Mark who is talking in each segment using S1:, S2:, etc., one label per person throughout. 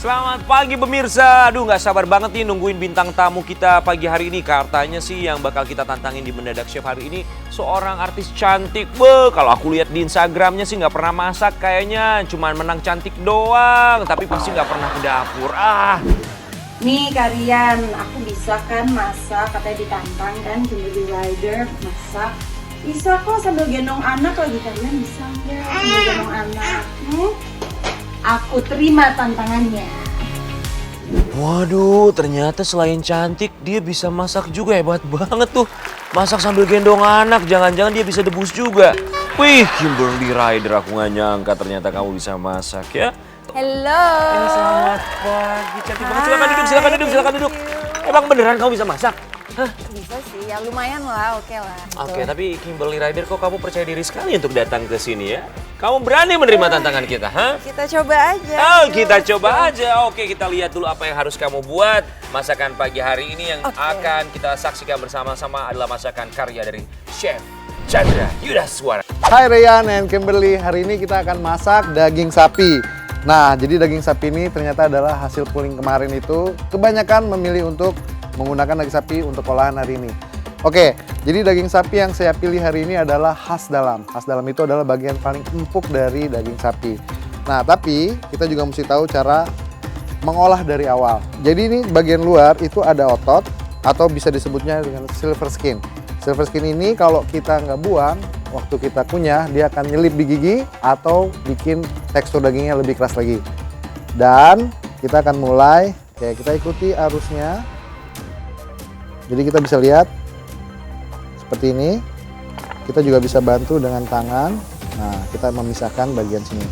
S1: Selamat pagi pemirsa. Aduh nggak sabar banget nih nungguin bintang tamu kita pagi hari ini. Katanya sih yang bakal kita tantangin di Mendadak Chef hari ini seorang artis cantik. Kalau aku lihat di Instagramnya sih nggak pernah masak kayaknya. Cuman menang cantik doang. Tapi pasti nggak pernah ke dapur.
S2: Nih kalian, aku bisa kan masak, katanya ditantang kan Kimberly Ryder masak. Bisa kok sambil gendong anak lagi, kalian bisa nggak sambil gendong anak? Aku terima tantangannya.
S1: Waduh, ternyata selain cantik dia bisa masak juga, hebat banget tuh. Masak sambil gendong anak, jangan-jangan dia bisa debus juga. Wih, Kimberly Ryder, aku nggak nyangka ternyata kamu bisa masak ya.
S2: Hello.
S1: Selamat pagi, cantik banget. Silakan duduk. Emang beneran kamu bisa masak? Hah?
S2: Bisa sih, ya lumayan lah, oke lah.
S1: Oke, tapi Kimberly Ryder kok kamu percaya diri sekali untuk datang ke sini ya? Kamu berani menerima tantangan kita, ha?
S2: Kita coba aja.
S1: Kita coba aja. Oke, kita lihat dulu apa yang harus kamu buat. Masakan pagi hari ini yang akan kita saksikan bersama-sama adalah masakan karya dari Chef Chandra Yudaswara.
S3: Hai Ryan and Kimberly, hari ini kita akan masak daging sapi. Nah, jadi daging sapi ini ternyata adalah hasil pooling kemarin itu. Kebanyakan memilih untuk menggunakan daging sapi untuk olahan hari ini. Oke, jadi daging sapi yang saya pilih hari ini adalah khas dalam. Khas dalam itu adalah bagian paling empuk dari daging sapi. Nah, tapi kita juga mesti tahu cara mengolah dari awal. Jadi ini bagian luar itu ada otot atau bisa disebutnya dengan silver skin. Silver skin ini kalau kita nggak buang, waktu kita kunyah dia akan nyelip di gigi atau bikin tekstur dagingnya lebih keras lagi. Dan kita akan mulai, kayak kita ikuti arusnya. Jadi kita bisa lihat seperti ini. Kita juga bisa bantu dengan tangan. Nah, kita memisahkan bagian sini.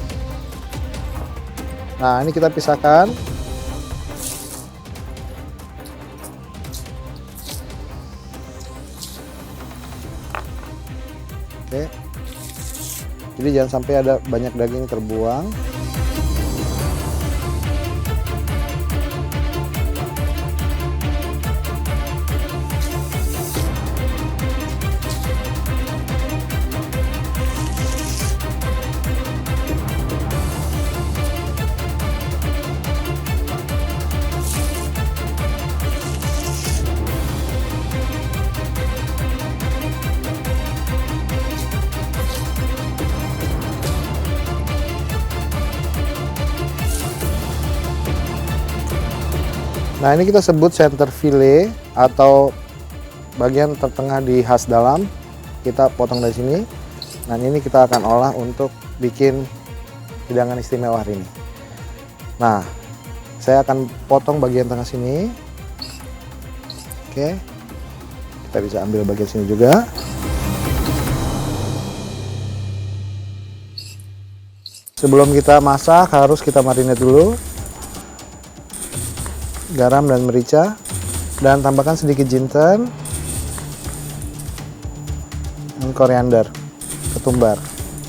S3: Nah, ini kita pisahkan. Oke. Jadi jangan sampai ada banyak daging terbuang. Nah, ini kita sebut center fillet atau bagian tertengah di khas dalam. Kita potong dari sini. Nah, ini kita akan olah untuk bikin hidangan istimewa hari ini. Nah, saya akan potong bagian tengah sini. Oke. Kita bisa ambil bagian sini juga. Sebelum kita masak harus kita marinate dulu. Garam dan merica, dan tambahkan sedikit jinten dan koriander, ketumbar.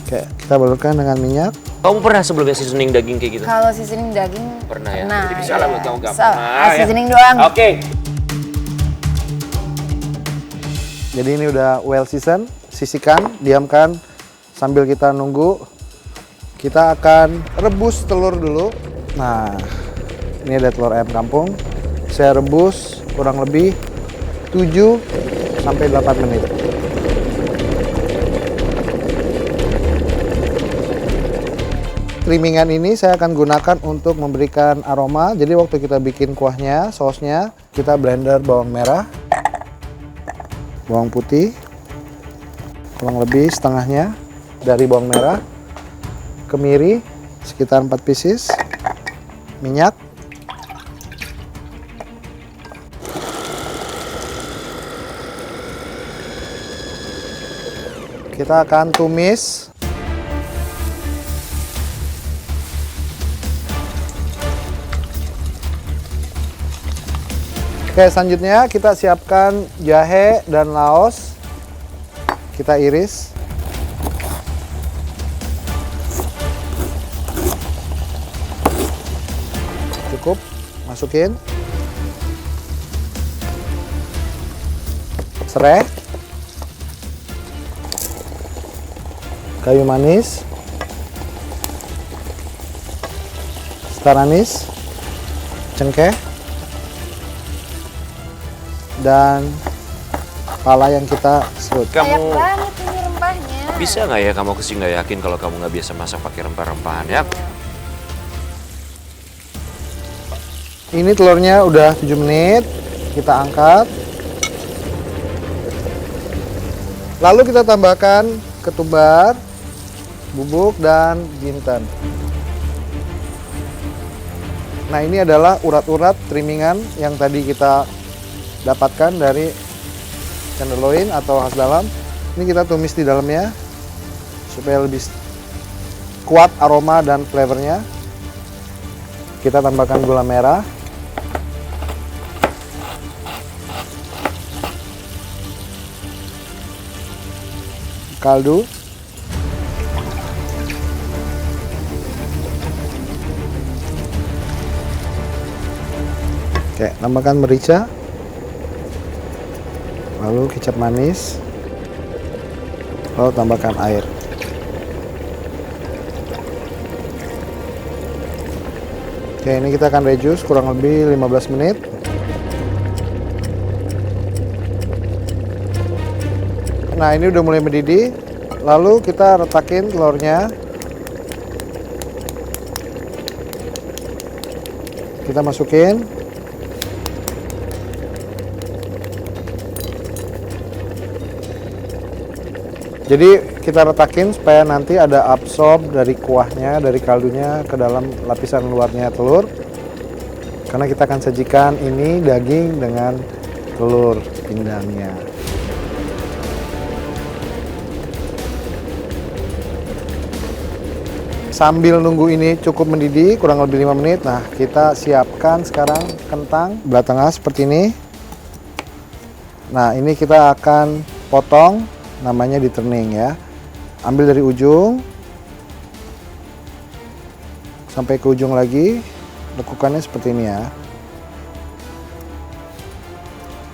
S3: Oke, kita balurkan dengan minyak.
S1: Kamu pernah sebelumnya seasoning daging kayak gitu?
S2: Kalau seasoning daging
S1: Pernah ya?
S2: pernah,
S1: Jadi bisa lah buat kamu
S2: Bisa.
S1: gampang.
S2: Seasoning doang.
S1: Oke.
S3: Jadi ini udah well season, sisihkan, diamkan sambil kita nunggu. Kita akan rebus telur dulu. Nah, ini ada telur ayam kampung. Saya rebus kurang lebih 7 sampai 8 menit. Trimmingan ini saya akan gunakan untuk memberikan aroma. Jadi waktu kita bikin kuahnya, sausnya, kita blender bawang merah, bawang putih, kurang lebih setengahnya dari bawang merah, kemiri sekitar 4 pieces, minyak, kita akan tumis. Oke, selanjutnya kita siapkan jahe dan laos. Kita iris. Cukup, masukin. Serai. Kayu manis, star anis, cengkeh dan pala yang kita serut.
S2: Banyak
S1: Kamu
S2: banget ini rempahnya.
S1: bisa nggak ya, kamu kesini nggak yakin kalau kamu nggak biasa masak pakai rempah-rempahan ya?
S3: Ini telurnya udah 7 menit, kita angkat. Lalu kita tambahkan ketumbar, bubuk, dan jinten. Nah, ini adalah urat-urat trimmingan yang tadi kita dapatkan dari tenderloin atau khas dalam. Ini kita tumis di dalamnya supaya lebih kuat aroma dan flavornya. Kita tambahkan gula merah. Kaldu. Oke, tambahkan merica. Lalu kecap manis. Lalu tambahkan air. Oke, ini kita akan reduce kurang lebih 15 menit. Nah, ini udah mulai mendidih. Lalu kita retakin telurnya. Kita masukin. Jadi kita retakin supaya nanti ada absorb dari kuahnya, dari kaldunya ke dalam lapisan luarnya telur. Karena kita akan sajikan ini daging dengan telur pindangnya. Sambil nunggu ini cukup mendidih, kurang lebih 5 menit. Nah, kita siapkan sekarang kentang belah tengah seperti ini. Nah, ini kita akan potong, namanya di-turning ya. Ambil dari ujung sampai ke ujung lagi, lekukannya seperti ini ya.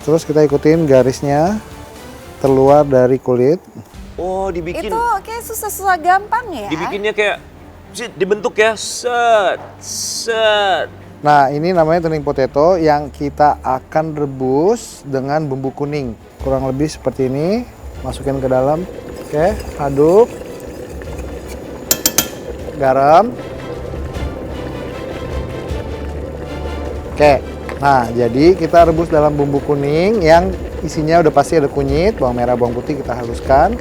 S3: Terus kita ikutin garisnya terluar dari kulit.
S1: Oh, dibikin.
S2: Itu kayak susah-susah gampang ya.
S1: Dibikinnya kayak dibentuk ya, set.
S3: Nah, ini namanya turning potato yang kita akan rebus dengan bumbu kuning. Kurang lebih seperti ini. Masukin ke dalam. Oke, aduk. Garam. Oke. Nah, jadi kita rebus dalam bumbu kuning yang isinya udah pasti ada kunyit, bawang merah, bawang putih kita haluskan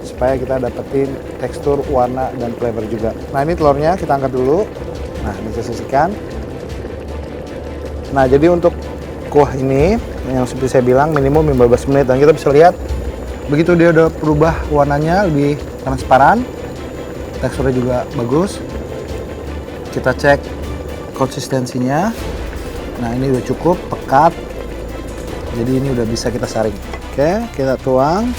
S3: supaya kita dapetin tekstur, warna, dan flavor juga. Nah, ini telurnya kita angkat dulu. Nah, bisa sisihkan. Nah, jadi untuk kuah ini yang seperti saya bilang minimum 15 menit dan kita bisa lihat begitu dia udah berubah warnanya lebih transparan, teksturnya juga bagus. Kita cek konsistensinya. Nah, ini udah cukup pekat. Jadi ini udah bisa kita saring. Oke, kita tuang.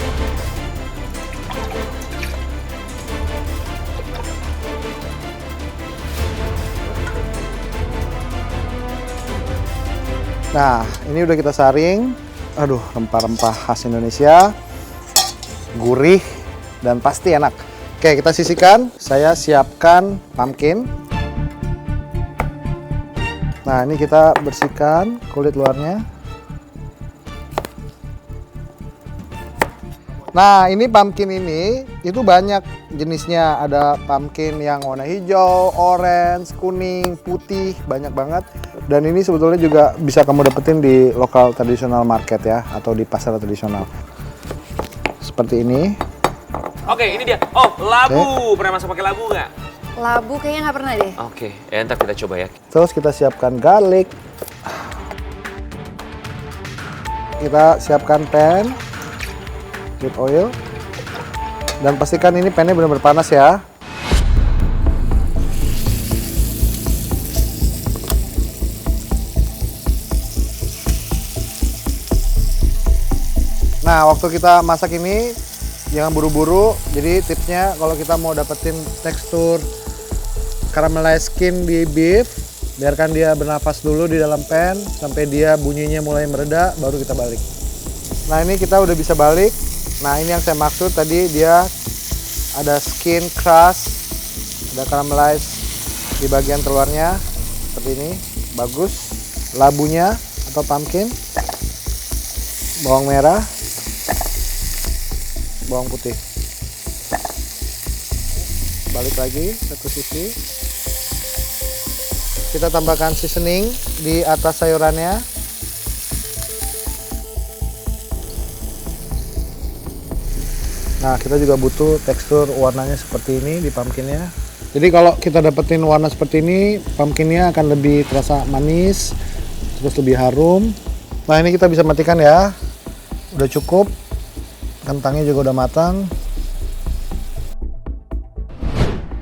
S3: Nah, ini udah kita saring. Aduh, rempah-rempah khas Indonesia. Gurih dan pasti enak. Oke, kita sisihkan. Saya siapkan pumpkin. Nah, ini kita bersihkan kulit luarnya. Nah, ini pumpkin ini itu banyak jenisnya. Ada pumpkin yang warna hijau, orange, kuning, putih, banyak banget. Dan ini sebetulnya juga bisa kamu dapetin di lokal tradisional market ya, atau di pasar tradisional. Seperti ini.
S1: Oke, ini dia. Oh, labu. Pernah masak pakai labu nggak?
S2: Labu kayaknya nggak pernah deh.
S1: Oke, ntar kita coba ya.
S3: Terus kita siapkan garlic. Kita siapkan pan with oil. Dan pastikan ini pannya benar-benar panas ya. Nah, waktu kita masak ini jangan buru-buru. Jadi tipsnya kalau kita mau dapetin tekstur caramelized skin di beef, biarkan dia bernafas dulu di dalam pan sampai dia bunyinya mulai mereda, baru kita balik. Nah, ini kita udah bisa balik. Nah, ini yang saya maksud tadi, dia ada skin crust, ada caramelized di bagian keluarnya seperti ini. bagus. Labunya atau pumpkin, bawang merah, bawang putih. Balik lagi satu sisi. Kita tambahkan seasoning di atas sayurannya. Nah, kita juga butuh tekstur warnanya seperti ini di pumpkinnya. Jadi kalau kita dapetin warna seperti ini, pumpkinnya akan lebih terasa manis, terus lebih harum. Nah, ini kita bisa matikan ya. Udah cukup. Kentangnya juga udah matang.